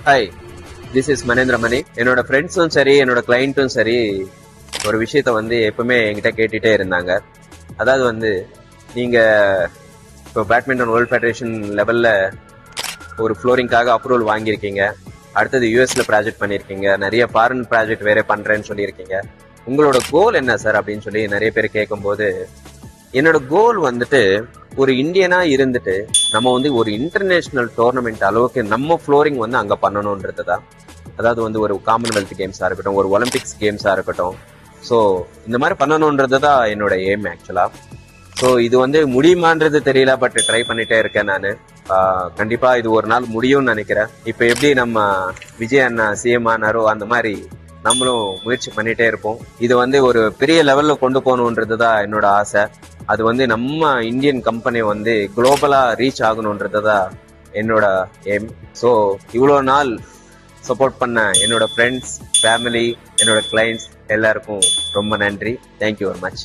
Hi, this is மனேந்திர மணி. என்னோட ஃப்ரெண்ட்ஸும் சரி, என்னோட கிளைண்ட்டும் சரி, ஒரு விஷயத்த வந்து எப்பவுமே என்கிட்ட கேட்டுட்டே இருந்தாங்க. அதாவது வந்து, நீங்க இப்போ பேட்மிண்டன் வேர்ல்ட் ஃபெடரேஷன் லெவல்ல ஒரு ஃப்ளோரிங்காக அப்ரூவல் வாங்கியிருக்கீங்க. அடுத்தது யூஎஸ்ல ப்ராஜெக்ட் பண்ணியிருக்கீங்க. நிறைய ஃபாரின் ப்ராஜெக்ட் வேற பண்றேன்னு சொல்லியிருக்கீங்க. உங்களோட கோல் என்ன சார் அப்படின்னு சொல்லி நிறைய பேர் கேட்கும்போது, என்னோட கோல் வந்துட்டு ஒரு இந்தியனா இருந்துட்டு நம்ம வந்து ஒரு இன்டர்நேஷனல் டோர்னமெண்ட் அளவுக்கு நம்ம ஃப்ளோரிங் வந்து அங்க பண்ணணும்ன்றது தான். அதாவது வந்து ஒரு காமன்வெல்த் கேம்ஸா இருக்கட்டும், ஒரு ஒலிம்பிக்ஸ் கேம்ஸா இருக்கட்டும். ஸோ இந்த மாதிரி பண்ணணும்ன்றது தான் என்னோட எய்ம் ஆக்சுவலா. ஸோ இது வந்து முடியுமான்றது தெரியல, பட் ட்ரை பண்ணிட்டே இருக்கேன் நான். கண்டிப்பா இது ஒரு நாள் முடியும்னு நினைக்கிறேன். இப்ப எப்படி நம்ம விஜய் அண்ணா சிஎம் ஆனாரோ அந்த மாதிரி நம்மளும் முயற்சி பண்ணிட்டே இருப்போம். இது வந்து ஒரு பெரிய லெவல்ல கொண்டு போகணுன்றது தான் என்னோட ஆசை. அது வந்து நம்ம இந்தியன் கம்பெனி வந்து குளோபலா ரீச் ஆகணுன்றது தான் என்னோட எய்ம். ஸோ இவ்வளோ நாள் சப்போர்ட் பண்ண என்னோட ஃப்ரெண்ட்ஸ், ஃபேமிலி, என்னோட கிளைண்ட்ஸ் எல்லாருக்கும் ரொம்ப நன்றி. Thank you very much.